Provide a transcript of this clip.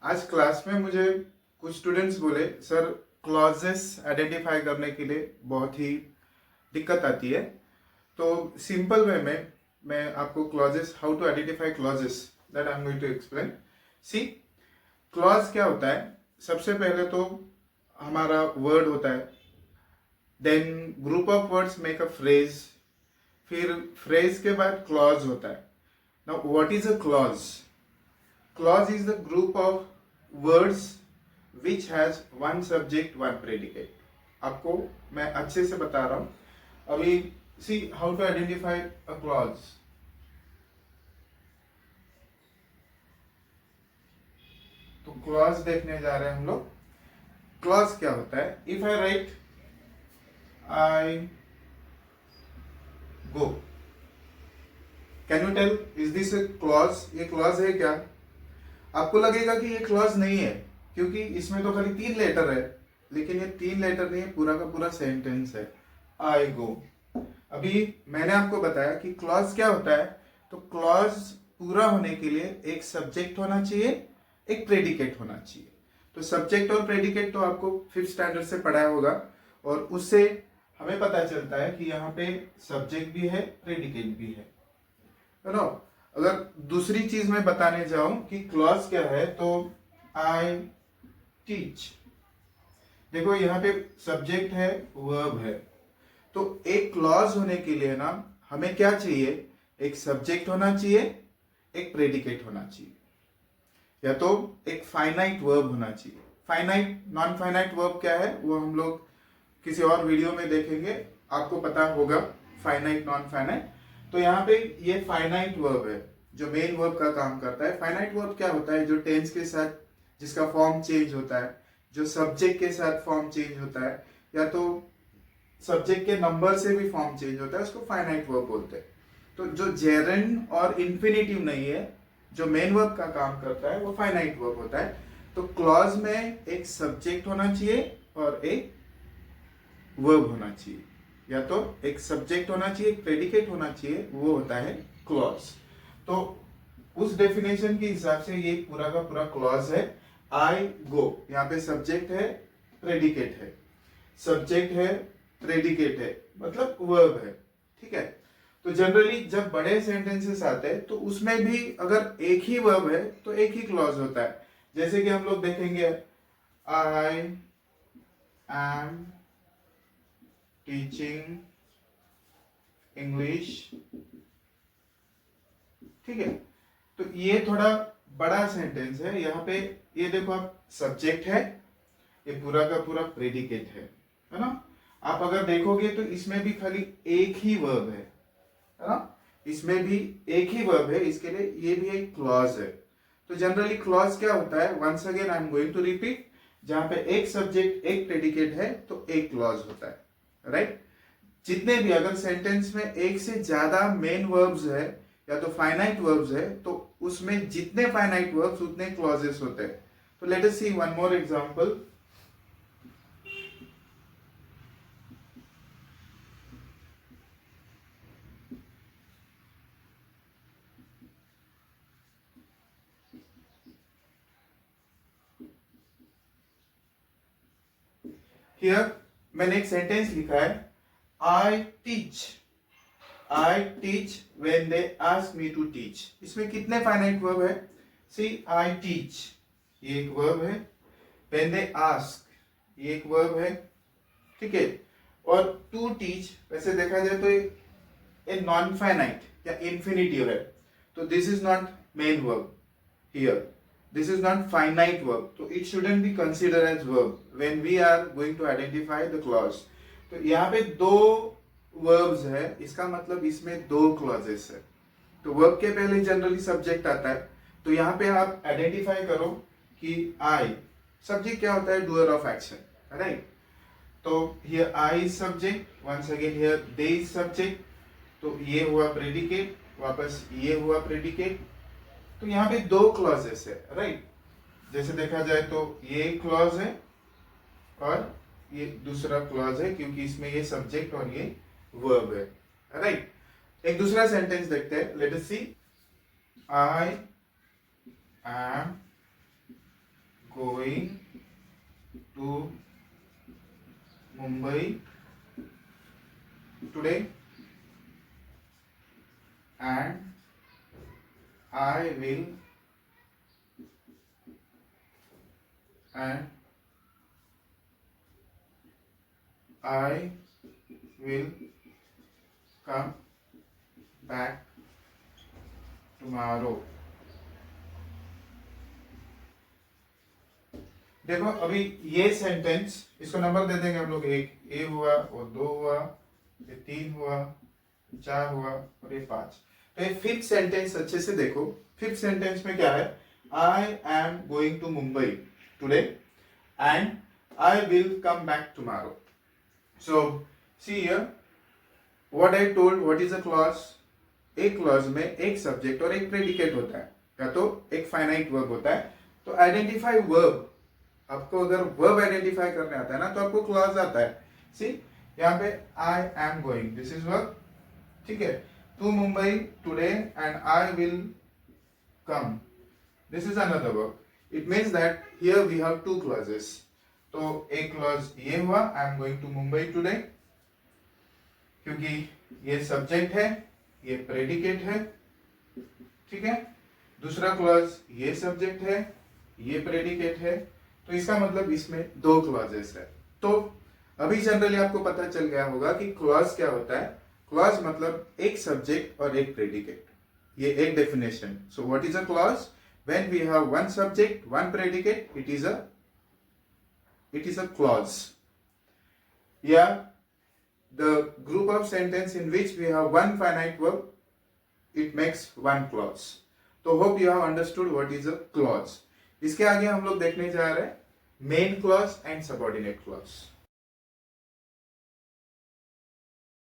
आज क्लास में मुझे कुछ स्टूडेंट्स बोले सर क्लॉजेस आइडेंटिफाई करने के लिए बहुत ही दिक्कत आती है। तो सिंपल वे में मैं आपको clauses, how to identify clauses, that I am going to explain. See, clause क्या होता है? सबसे पहले तो हमारा वर्ड होता है, then group of words make a phrase, फिर फ्रेज के बाद क्लॉज होता है। Now what is a clause? Clause is the group of words which has one subject, one predicate. आपको मैं अच्छे से बता रहा हूं अभी। See how to identify a clause. तो क्लॉज देखने जा रहे हैं हम लोग। क्लॉज क्या होता है? If I write I go, can you tell is this a clause? ये क्लॉज है क्या? आपको लगेगा कि ये क्लॉज नहीं है क्योंकि इसमें तो खाली 3 लेटर है, लेकिन ये 3 लेटर नहीं है, पूरा का पूरा सेंटेंस है, आई गो। अभी मैंने आपको बताया कि क्लॉज क्या होता है। तो क्लॉज पूरा होने के लिए एक सब्जेक्ट होना चाहिए, एक प्रेडिकेट होना चाहिए। तो सब्जेक्ट और प्रेडिकेट तो आपको 5th स्टैंडर्ड से पढ़ाया होगा, और उससे हमें पता चलता है कि यहाँ पे सब्जेक्ट भी है, प्रेडिकेट भी है ना। अगर दूसरी चीज मैं बताने जाऊं कि क्लॉज क्या है, तो आई टीच। देखो यहाँ पे सब्जेक्ट है, वर्ब है। तो एक क्लॉज होने के लिए ना हमें क्या चाहिए? एक सब्जेक्ट होना चाहिए, एक प्रेडिकेट होना चाहिए, या तो एक फाइनाइट वर्ब होना चाहिए। फाइनाइट, नॉन फाइनाइट वर्ब क्या है वो हम लोग किसी और वीडियो में देखेंगे, आपको पता होगा फाइनाइट नॉन फाइनाइट। तो यहाँ पे ये फाइनाइट वर्ब है जो मेन वर्ब का काम करता है। फाइनाइट वर्ब क्या होता है? जो टेंस के साथ जिसका फॉर्म चेंज होता है, जो सब्जेक्ट के साथ फॉर्म चेंज होता है, या तो सब्जेक्ट के नंबर से भी फॉर्म चेंज होता है, उसको फाइनाइट वर्ब बोलते हैं। तो जो जेरेंड और इंफिनिटिव नहीं है, जो मेन वर्ब का काम करता है, वो फाइनाइट वर्ब होता है। तो क्लॉज में एक सब्जेक्ट होना चाहिए और एक वर्ब होना चाहिए, या तो एक सब्जेक्ट होना चाहिए, एक प्रेडिकेट होना चाहिए, वो होता है क्लॉज। तो उस डेफिनेशन के हिसाब से ये पूरा का पूरा क्लॉज है। आई गो, यहाँ पे सब्जेक्ट है, प्रेडिकेट है, सब्जेक्ट है, प्रेडिकेट है, मतलब वर्ब है। ठीक है। तो जनरली जब बड़े सेंटेंसेस आते हैं तो उसमें भी अगर एक ही वर्ब है तो एक ही क्लॉज होता है। जैसे कि हम लोग देखेंगे, आई एम टीचिंग इंग्लिश। ठीक है। तो ये थोड़ा बड़ा सेंटेंस है। यहाँ पे ये देखो, आप सब्जेक्ट है, ये पूरा का पूरा प्रेडिकेट है ना। आप अगर देखोगे तो इसमें भी खाली एक ही वर्ब है ना। इसमें भी एक ही वर्ब है, इसके लिए ये भी एक क्लॉज है। तो जनरली क्लॉज क्या होता है? Once again I am going to repeat, जहां पे एक सब्जेक्ट एक प्रेडिकेट है तो एक क्लॉज होता है, राइट। जितने भी अगर सेंटेंस में एक से ज्यादा मेन वर्ब्स है या तो फाइनाइट वर्ब्स है, तो उसमें जितने फाइनाइट वर्ब्स उतने क्लॉजेस होते हैं। तो let us see one more example. Here मैंने एक सेंटेंस लिखा है, I teach. I teach when they ask me to teach. इसमें कितने फाइनाइट वर्ब है? सी, आई टीच ये एक वर्ब है, व्हेन दे आस्क ये एक वर्ब है, ठीक है। और टू टीच वैसे देखा जाए तो ये नॉन फाइनाइट या इंफिनिटिव है, तो this is not main verb here, this is not finite verb, so it shouldn't be considered as verb when we are going to identify the clause. तो यहाँ पे दो verbs है, इसका मतलब इसमें दो clauses है। तो verb के पहले जनरली सब्जेक्ट आता है, तो यहाँ पे आप आइडेंटिफाई करो कि I, सब्जेक्ट क्या होता है? Doer of action, right. तो here I is subject, once again here they is subject, तो ये हुआ प्रेडिकेट, वापस ये हुआ प्रेडिकेट। तो यहाँ पे दो क्लॉजेस है, राइट। जैसे देखा जाए तो ये क्लॉज है और ये दूसरा क्लॉज है, क्योंकि इसमें ये सब्जेक्ट और ये वर्ब है, राइट। एक दूसरा सेंटेंस देखते हैं, let us see. I am going to Mumbai today and I will come back tomorrow. देखो अभी ये सेंटेंस, इसको नंबर दे देंगे हम लोग, एक ए हुआ, और दो हुआ, ये तीन हुआ, चार हुआ, और ये पांच। तो ये फिफ्थ सेंटेंस अच्छे से देखो। फिफ्थ सेंटेंस में क्या है? I am going to Mumbai today and I will come back tomorrow. So see here what I told, what is a clause? एक क्लॉज में एक सब्जेक्ट और एक प्रेडिकेट होता है, या तो एक फाइनाइट वर्ब होता है। तो आइडेंटिफाई वर्ब, आपको अगर वर्ब आइडेंटिफाई करने आता है ना, तो आपको क्लॉज आता है। सी यहाँ पे I am going, this is verb, ठीक है। To Mumbai today and I will come, this is another verb. It means that here we have two clauses. तो एक क्लॉज ये हुआ, I am going to Mumbai today, क्योंकि ये सब्जेक्ट है, ये प्रेडिकेट है, ठीक है। दूसरा क्लॉज ये सब्जेक्ट है, ये प्रेडिकेट है, तो इसका मतलब इसमें दो क्लॉजेस है। तो अभी जनरली आपको पता चल गया होगा कि क्लॉज क्या होता है। क्लॉज मतलब एक सब्जेक्ट और एक प्रेडिकेट, ये एक definition. So what is a clause? When we have one subject, one predicate, it is a clause. या the group of sentence in which we have one finite verb, it makes one clause. तो hope you have understood what is a clause. इसके आगे हम लोग देखने जा रहे हैं main clause and subordinate clause.